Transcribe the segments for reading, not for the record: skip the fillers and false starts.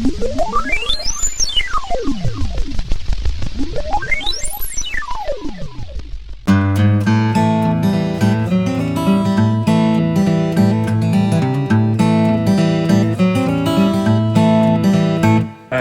Hi,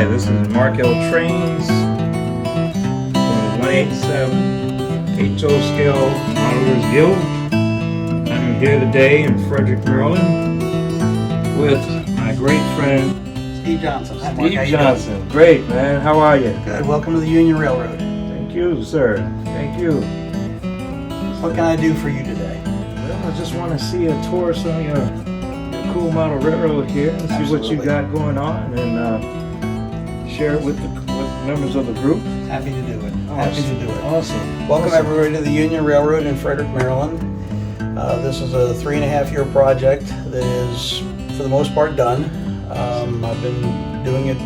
this is Mark L. Trains from 187 HO Scale Modelers Guild. I'm here today in Frederick, Maryland with my great friend Steve Johnson. Hi, Mark. Steve Johnson. Great, man. How are you? Good. Welcome to the Union Railroad. Thank you, sir. Thank you. What can I do for you today? Well, I just want to see a tour of some of your cool model railroad here and see what you Absolutely. got going on and share it with the members of the group. Happy to do it. Happy to do it. Awesome. Welcome Awesome. everybody to the Union Railroad in Frederick, Maryland. This is a 3.5-year project that is, for the most part, done. I've been doing it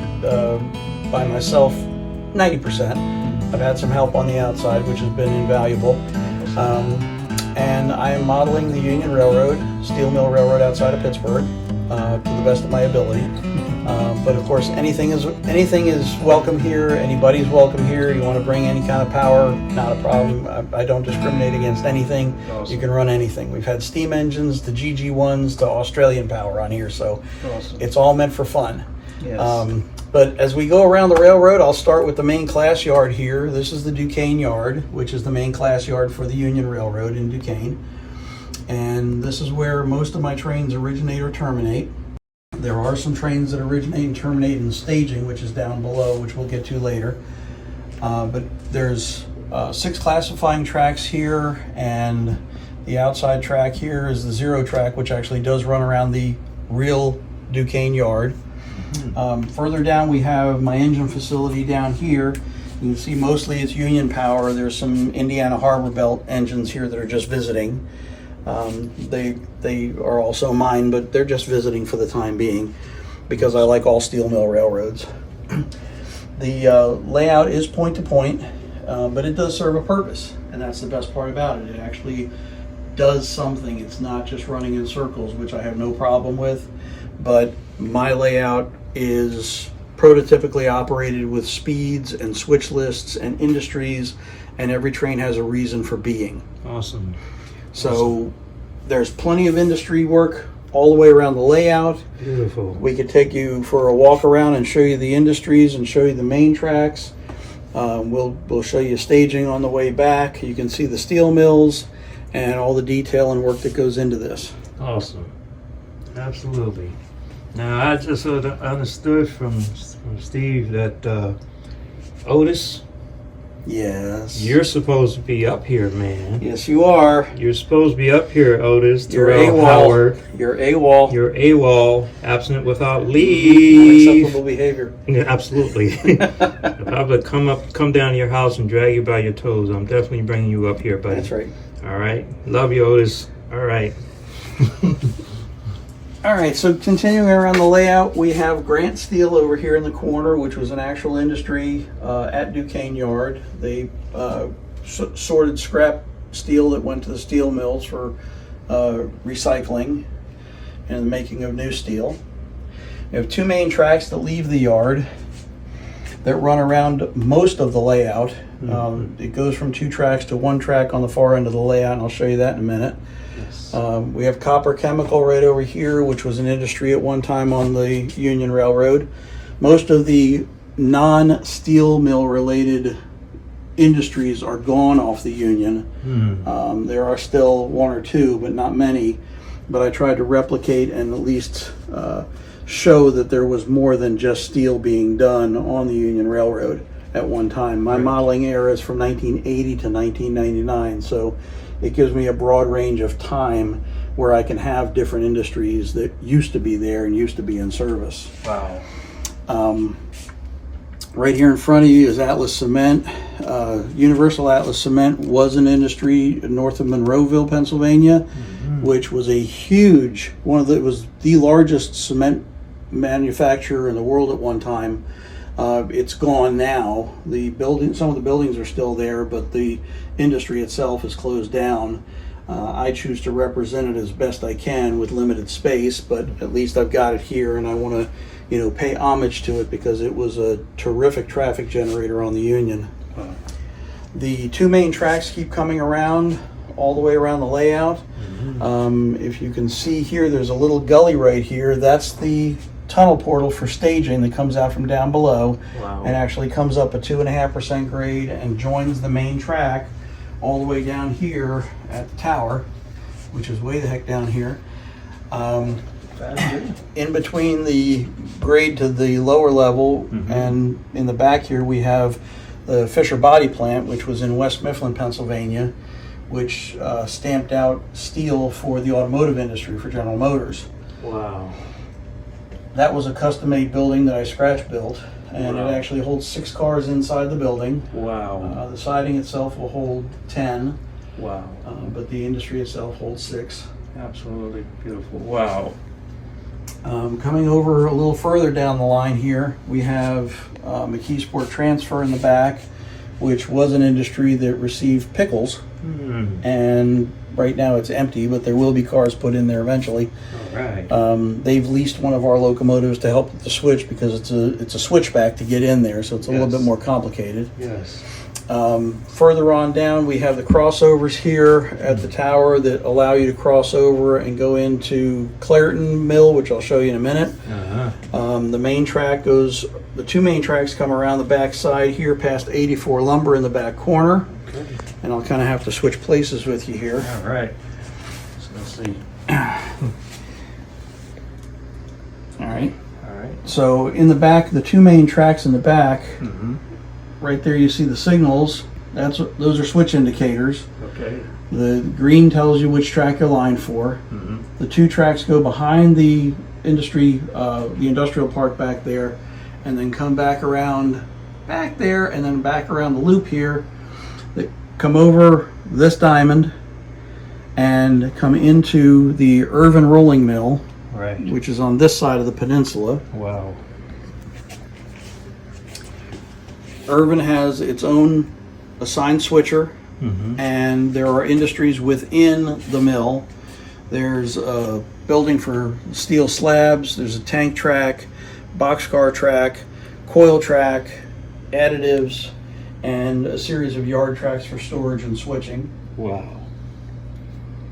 by myself 90%. I've had some help on the outside, which has been invaluable. And I am modeling the Union Railroad, steel mill railroad outside of Pittsburgh, to the best of my ability. But of course, anything is welcome here. Anybody's welcome here. You want to bring any kind of power, not a problem. I don't discriminate against anything. Awesome. You can run anything. We've had steam engines to GG1s to Australian power on here, so Awesome. it's all meant for fun. Yes. But as we go around the railroad, I'll start with the main class yard here. This is the Duquesne yard, which is the main class yard for the Union Railroad in Duquesne. And this is where most of my trains originate or terminate. There are some trains that originate and terminate in staging, which is down below, which we'll get to later. But there's 6 classifying tracks here, and the outside track here is the 0 track, which actually does run around the real Duquesne yard. Further down, we have my engine facility down here. You can see mostly it's Union power. There's some Indiana Harbor Belt engines here that are just visiting. They are also mine, but they're just visiting for the time being because I like all steel mill railroads. The layout is point to point, but it does serve a purpose, and that's the best part about it. It actually does something. It's not just running in circles, which I have no problem with, but my layout is prototypically operated with speeds and switch lists and industries, and every train has a reason for being. Awesome. So there's plenty of industry work all the way around the layout. Beautiful. We could take you for a walk around and show you the industries and show you the main tracks. We'll show you staging on the way back. You can see the steel mills and all the detail and work that goes into this. Awesome. Absolutely. Now, I just sort of understood from Steve that Otis, Yes. you're supposed to be up here, man. Yes, you are. You're supposed to be up here, Otis. You're Terrell AWOL. Howard. You're AWOL. You're AWOL, absent without leave. Unacceptable behavior. Yeah, absolutely. If I would come down to your house and drag you by your toes, I'm definitely bringing you up here, buddy. That's right. All right. Love you, Otis. All right. All right, so continuing around the layout, we have Grant Steel over here in the corner, which was an actual industry at Duquesne Yard. They sorted scrap steel that went to the steel mills for recycling and the making of new steel. We have 2 main tracks that leave the yard that run around most of the layout. It goes from 2 tracks to 1 track on the far end of the layout, and I'll show you that in a minute. We have Copper Chemical right over here, which was an industry at one time on the Union Railroad. Most of the non-steel mill related industries are gone off the Union. There are still 1 or 2, but not many. But I tried to replicate and at least show that there was more than just steel being done on the Union Railroad at one time. My modeling era is from 1980 to 1999, so it gives me a broad range of time where I can have different industries that used to be there and used to be in service. Wow. Right here in front of you is Atlas Cement. Universal Atlas Cement was an industry north of Monroeville, Pennsylvania, which was a huge, it was the largest cement manufacturer in the world at one time. It's gone now. Some of the buildings are still there, but the industry itself is closed down. I choose to represent it as best I can with limited space, but at least I've got it here, and I want to pay homage to it because it was a terrific traffic generator on the Union. Wow. The two main tracks keep coming around all the way around the layout. If you can see here, there's a little gully right here. That's the tunnel portal for staging that comes out from down below. Wow. And actually comes up a 2.5% grade and joins the main track all the way down here at the tower, which is way the heck down here. In between the grade to the lower level and in the back here we have the Fisher Body Plant, which was in West Mifflin, Pennsylvania, which stamped out steel for the automotive industry for General Motors. Wow. That was a custom-made building that I scratch built, and Wow. it actually holds 6 cars inside the building. Wow. The siding itself will hold 10, Wow. but the industry itself holds 6. Absolutely beautiful. Wow. Coming over a little further down the line here, we have McKeesport Transfer in the back, which was an industry that received pickles, and right now it's empty, but there will be cars put in there eventually. All right. They've leased one of our locomotives to help with the switch because it's a switchback to get in there, so it's a little bit more complicated. Yes. Further on down, we have the crossovers here at the tower that allow you to cross over and go into Claritin Mill, which I'll show you in a minute. The main track the two main tracks come around the back side here past 84 Lumber in the back corner. Okay. And I'll kind of have to switch places with you here. All right. So let's see. All right. All right. So in the back, the two main tracks in the back, right there you see the signals. Those are switch indicators. Okay. The green tells you which track you're lined for. The two tracks go behind the industrial park back there, and then come back around back there, and then back around the loop here. That come over this diamond and come into the Irvin rolling mill, Right. which is on this side of the peninsula. Wow. Irvin has its own assigned switcher, and there are industries within the mill. There's a building for steel slabs, there's a tank track, boxcar track, coil track, additives, and a series of yard tracks for storage and switching. Wow.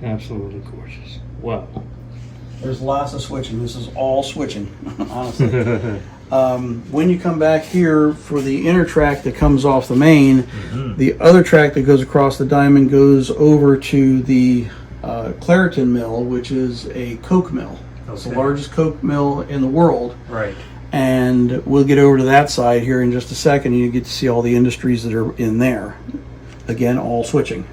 Absolutely gorgeous. Wow. There's lots of switching. This is all switching, honestly. When you come back here for the inner track that comes off the main, the other track that goes across the diamond goes over to the Claritin mill, which is a coke mill. It's the largest coke mill in the world. Right. And we'll get over to that side here in just a second, and you get to see all the industries that are in there. Again, all switching.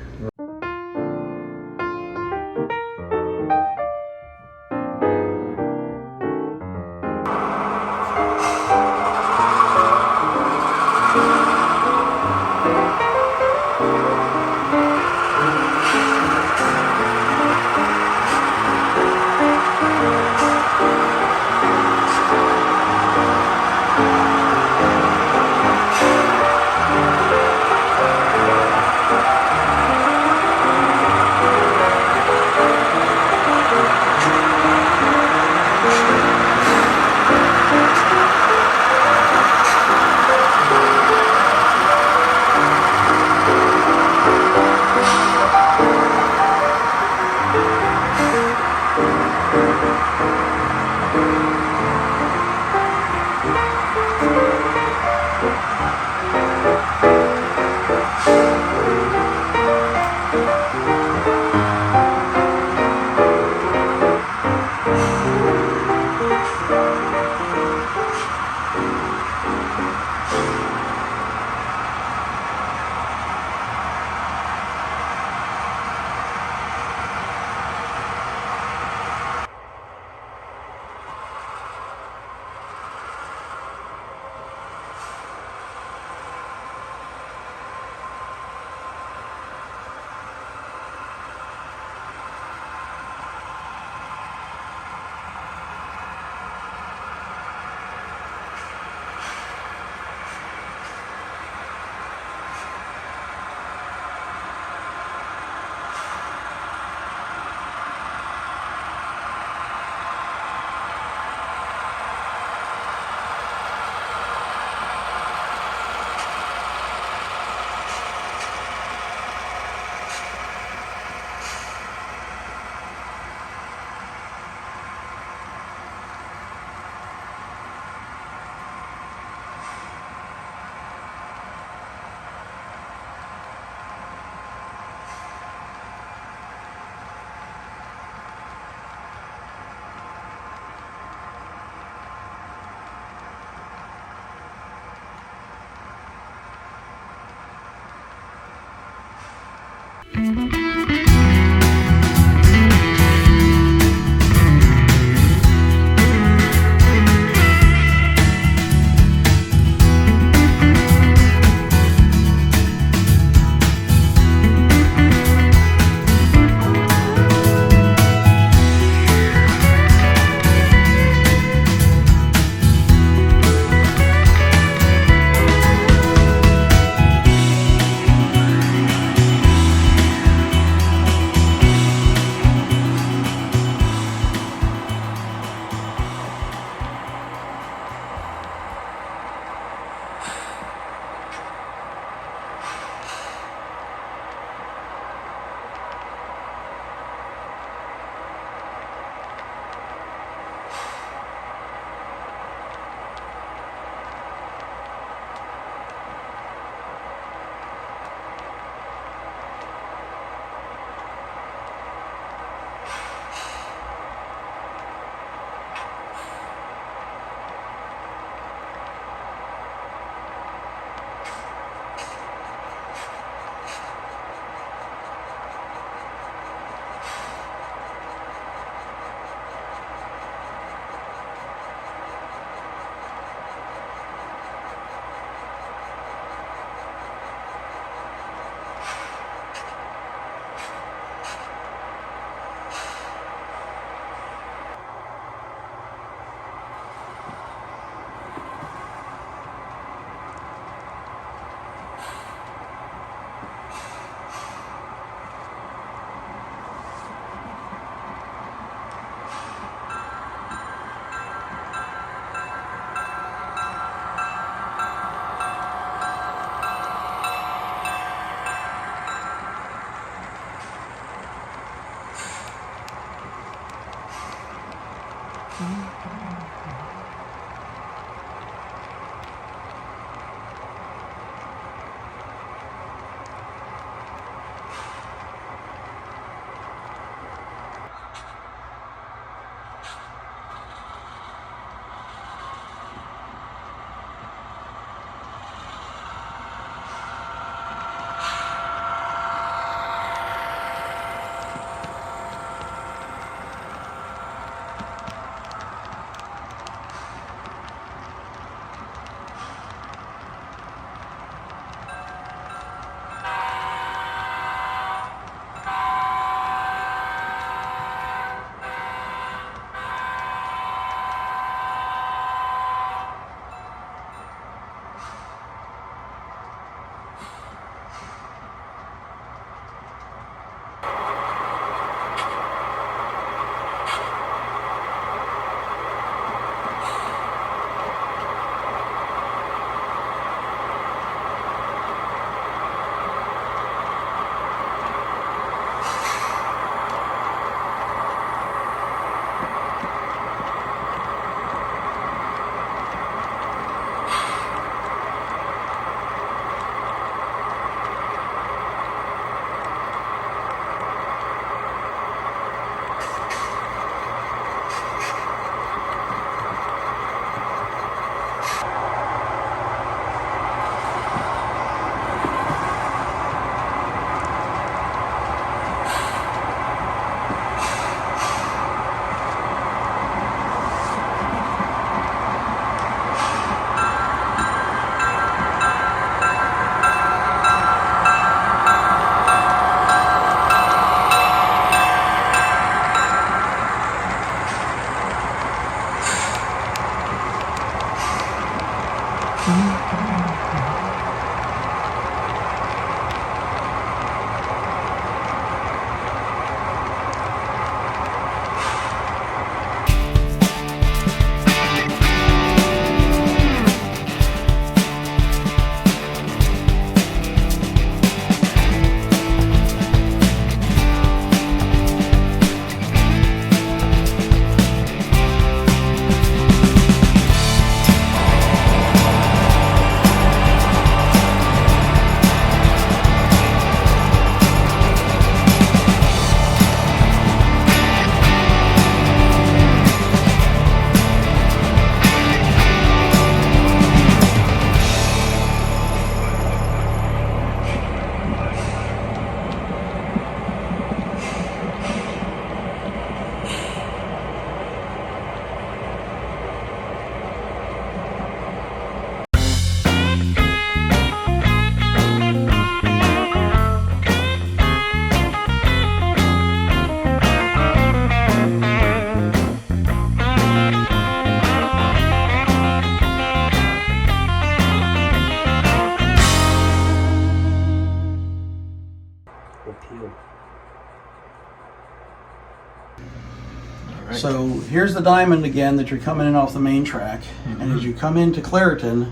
So here's the diamond again that you're coming in off the main track. And as you come into Claritin,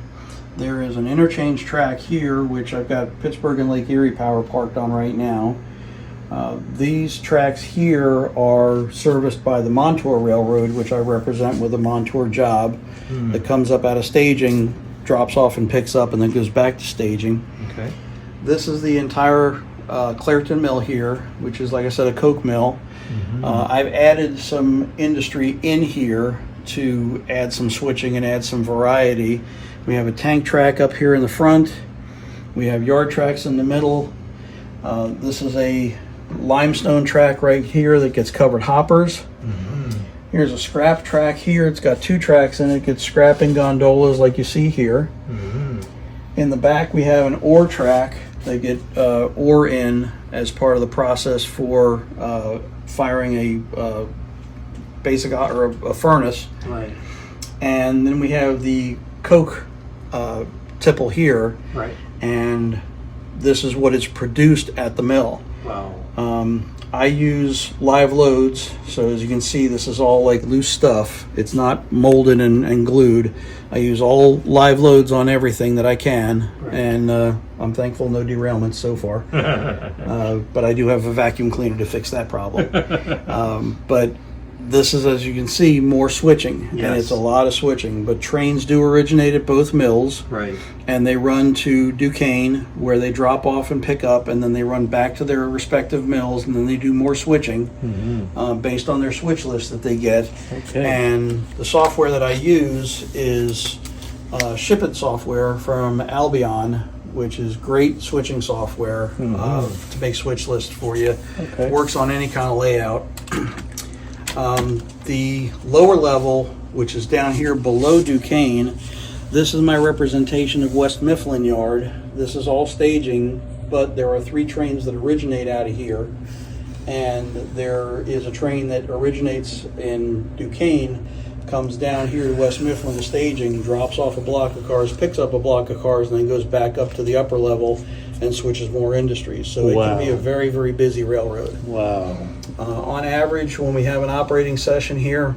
there is an interchange track here, which I've got Pittsburgh and Lake Erie Power parked on right now. These tracks here are serviced by the Montour Railroad, which I represent with a Montour job that comes up out of staging, drops off and picks up, and then goes back to staging. Okay. This is the entire Claritin mill here, which is, like I said, a coke mill. I've added some industry in here to add some switching and add some variety. We have a tank track up here in the front. We have yard tracks in the middle. This is a limestone track right here that gets covered hoppers. Here's a scrap track here. It's got two tracks in it. It gets scrapping gondolas like you see here. In the back we have an ore track. They get ore in as part of the process for firing a basic or a furnace. Right. And then we have the coke tipple here. Right. And this is what is produced at the mill. Wow. I use live loads, so as you can see, this is all like loose stuff. It's not molded and glued. I use all live loads on everything that I can, Right. and I'm thankful no derailments so far. But I do have a vacuum cleaner to fix that problem. But this is, as you can see, more switching, and Yes. it's a lot of switching. But trains do originate at both mills, Right. and they run to Duquesne, where they drop off and pick up, and then they run back to their respective mills, and then they do more switching based on their switch list that they get. Okay. And the software that I use is Ship It software from Albion, which is great switching software to make switch lists for you. Okay. Works on any kind of layout. The lower level, which is down here below Duquesne, this is my representation of West Mifflin Yard. This is all staging, but there are 3 trains that originate out of here. And there is a train that originates in Duquesne, comes down here to West Mifflin to staging, drops off a block of cars, picks up a block of cars, and then goes back up to the upper level and switches more industries. So it can be a very, very busy railroad. Wow. On average, when we have an operating session here,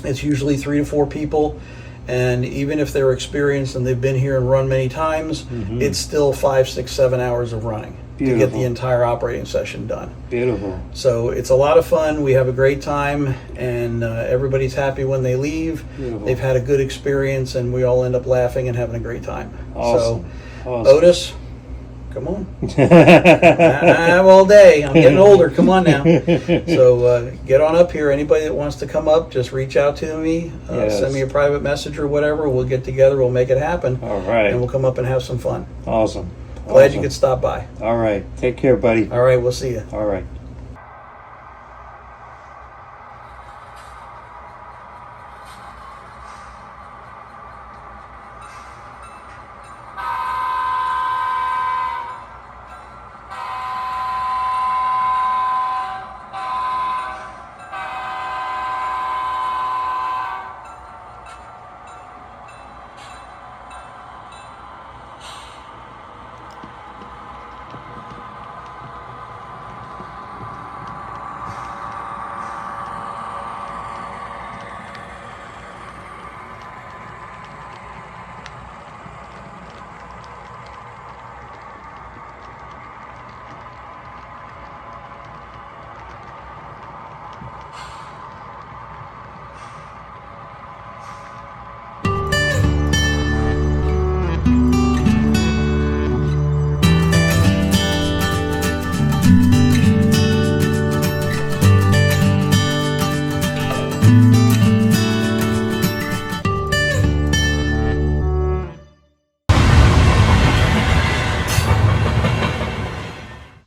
it's usually 3 to 4 people. And even if they're experienced and they've been here and run many times, it's still 5, 6, 7 hours of running to get Beautiful. the entire operating session done. Beautiful. So it's a lot of fun. We have a great time, and everybody's happy when they leave. Beautiful. They've had a good experience, and we all end up laughing and having a great time. Awesome. So, Awesome. Otis, come on. I'm all day. I'm getting older. Come on now. So get on up here. Anybody that wants to come up, just reach out to me. Yes. Send me a private message or whatever. We'll get together. We'll make it happen. All right. And we'll come up and have some fun. Awesome. Glad Awesome. you could stop by. All right. Take care, buddy. All right. We'll see you. All right. Bye.